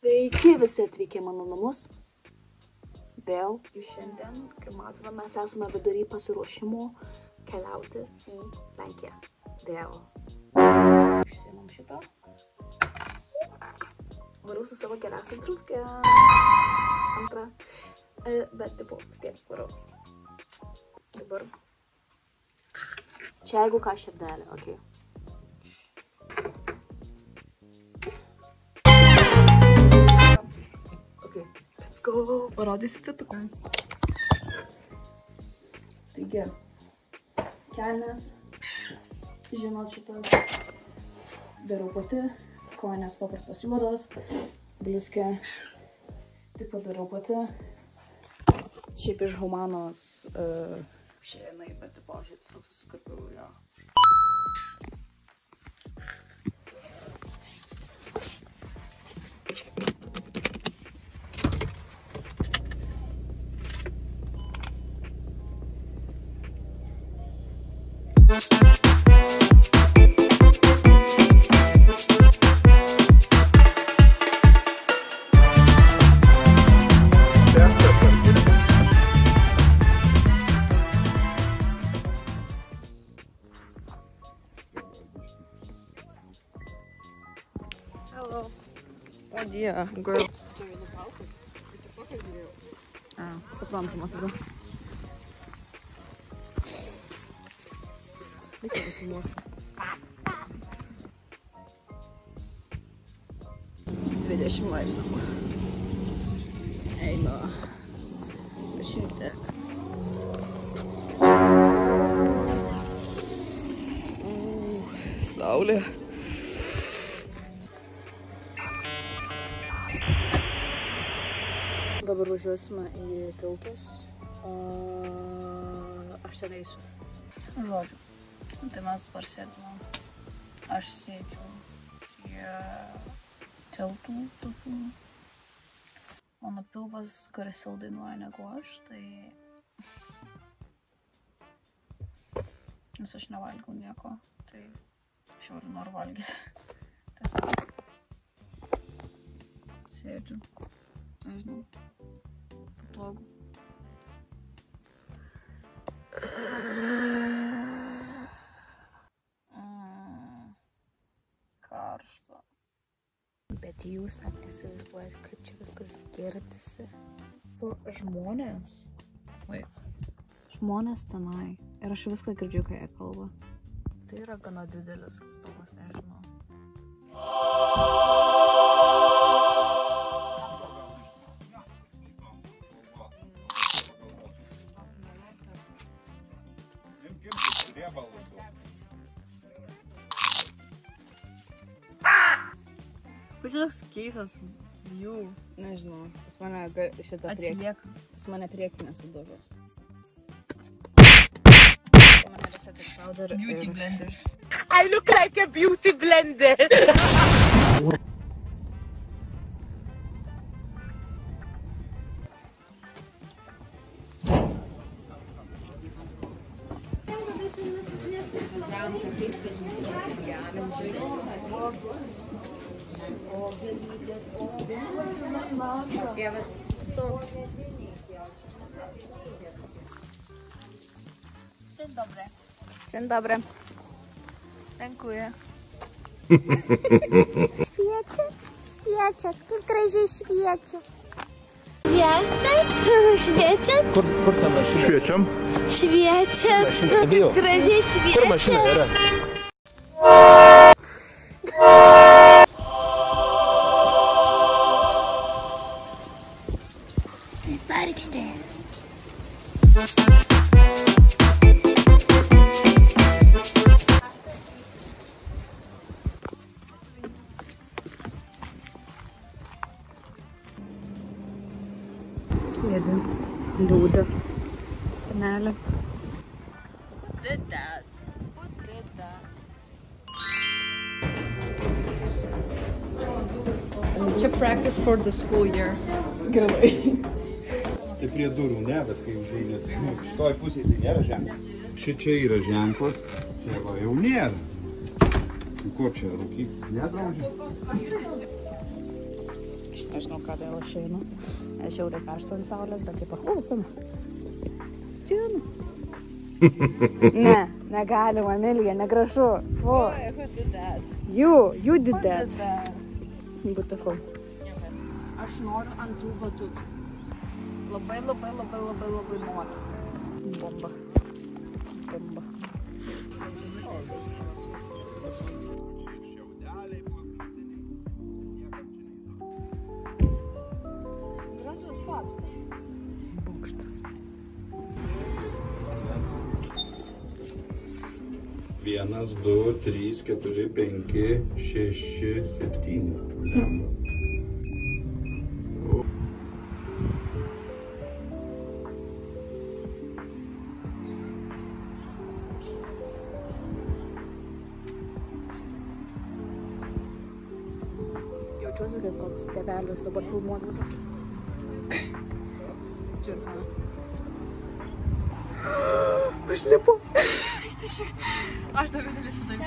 Sveiki visi atvykę į mano namus. Vėl šiandien, kaip matome, mes esame vidury pasiruošimo keliauti į Lenkiją. Vėl. Išsiimam šitą. Varau su savo geriausia drauge. Antra. Bet tipo, vis tiek varau. Dabar. Čia jeigu ką širdelė, okei. Let's go! Parodysite tu ką. Taigi, kelnes, žinot šitas, darau pati, kojinės paprastos juodos, blizgė, taip pat darau pati. Šiaip iš Humanos šėnai, bet tipo, aš tiesiog susikarpiau jo. Hello. Oh dear, girl. Suprantama tada. Reikia nusimuoti. 20 laipsnių. Einu. Šimtė. Saulė. Dabar važiuosime į tiltus. Aš ten eisiu. Žodžiu. Tai mes dabar sėdime. Aš sėdžiu prie tiltų. Mano pilvas garsiau dainuoja negu aš, tai... Nes aš nevalgiau nieko, tai aš jau noriu valgyti. Tiesiog sėdžiu. Nežinau. Patogu. Karšta. Bet jūs net nesivaizduojat, kaip čia viskas girdisi. Žmonės. Wait. Žmonės tenai. Ir aš viską girdžiu, kai jie kalba. Tai yra gana didelis atstumas, nežinau. Kokias keistas jų, nežinau, pas mane šitą priekį. Pas mane priekį nesudužus. Pas mane resetted powder. Beauty blender. I look like a beauty blender. Dzień dobry. Dzień dobry. Dziękuję. Świecie, ty grazie świecie. Piasek, świecie. Kur tam mašina? Šviečiam. Świecie, grazie świecie. Kur mašina yra? Barkstė. Sėdi, liūda, panelė. Who did that? Čia practice for the school year. Gerai. Tai prie durų ne, bet kai užeini, šitoj pusėje tai nėra ženklas. Šičia yra ženklas, čia va jau nėra. Ko čia, rūkyk? Nedraudžia? Nežinau, kada aš einu. Aš jau karšta ant saulės, bet taip paklausom. Stienu. Ne, negalima, Emilija, negražu. Fu. Who did that? You did that. Beautiful. Aš noriu ant tų batutų. Labai noriu. Bomba. Bomba. Gražus pakstas. Bokštas. 1, 2, 3, 4, 5, 6, 7. Jaučiuosi kaip koks tėvelis dabar filmuodamas. Čiurna. Aš lipu. Aš daugiau nelipsiu taip.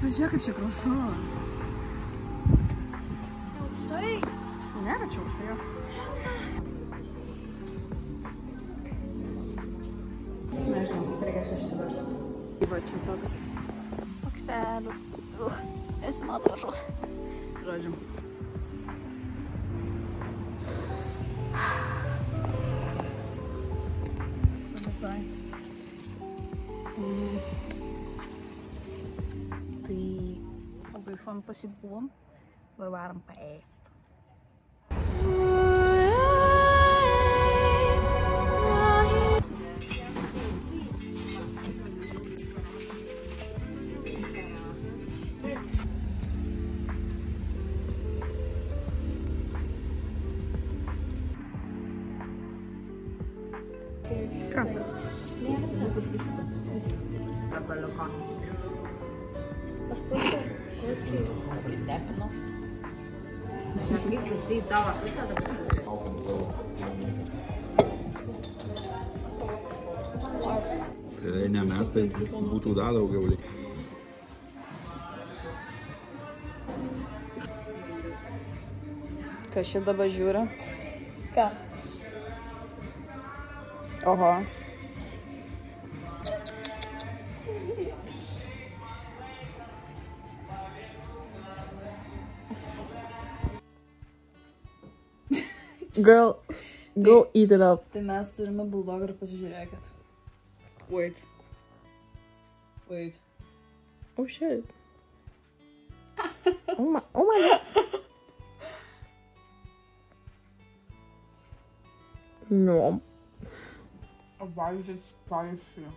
Pažiūrėk, kaip čia gražu. Aukštai? Nėra čia aukštai jo. Nežinau, reikės išsiversti. Va čia toks pakštelis. Esi man gražus. Žodžiu. Visai. Tai labai fan pasibuvom. Dabar varom paėst. Ką? Gabaliuką. Pritepino. Kaip visi į tavo pusę dabar Tai ne mes, tai būtų dar daugiau likę. Kas čia dabar žiūri? Ką? Oho. Girl, go eat it up. Tai mes turime bulldogą ir pasižiūrėkit. Wait. Oh shit. Oh my god. No. Why is it spicy?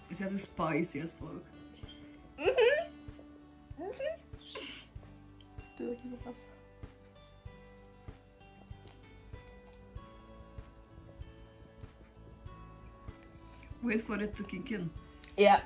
Is that spicy as fuck? Wait for it to kick in. Yeah.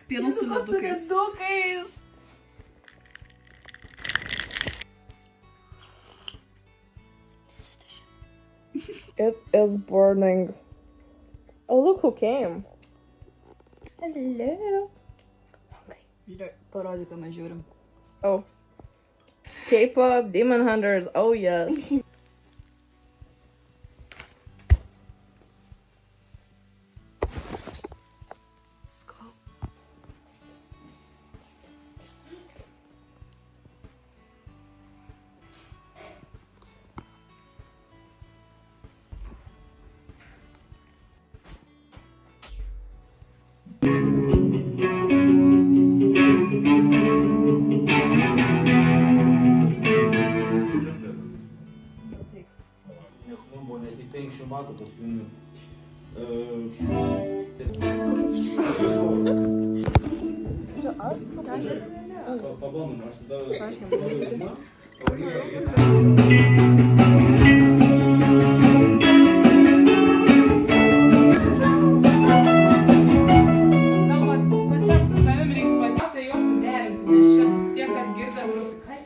Pienas su ledukais. It is burning. Oh, look who came. Hello. Parodyk, ką mes žiūrim. Oh. K-pop, Demon Hunters. Oh, yes. Let's go.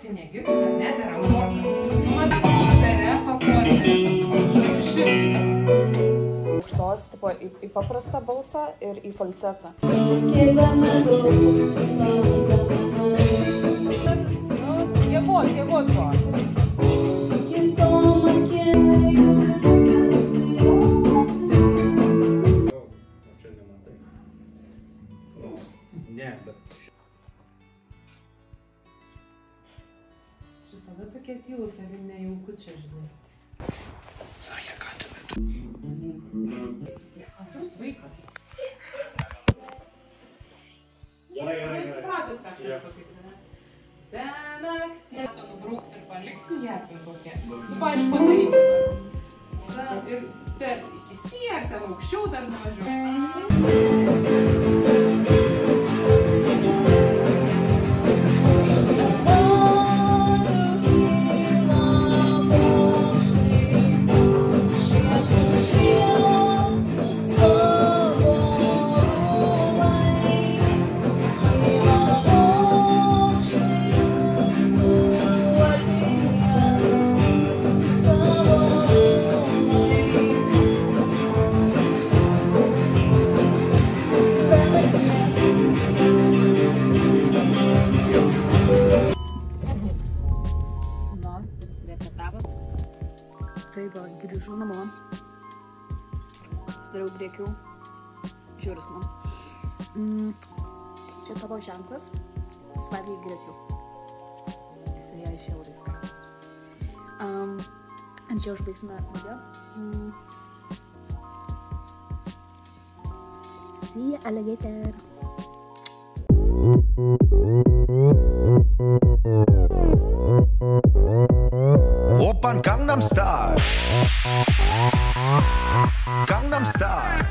Negirdi, kad nedėra. Nu, man per refą, kur. Šit. tipo, į paprastą balsą ir į falcetą. Jėgos buvo. Čia nematai. Ne, bet... Visada tokie tylus, ar nejauku čia, žinai. Kantrus vaikas. Jūs supratot, ką aš noriu pasakyti, ne? Be naktį. Tu nubrauks ir paliksi ją kokią. Tu paaišku padaryk dabar. Ir per iki siek, ten aukščiau dar nuvažiuoju. Tai va, grįžau namo, sudariau drėkių, žiūris man. Čia tavo ženklas, svalgiai grėkių. Jisai ją žiauriai skanus. Ant čia užbaigsime video. See you, alligator. Oppan Gangnam Style. Gangnam Style.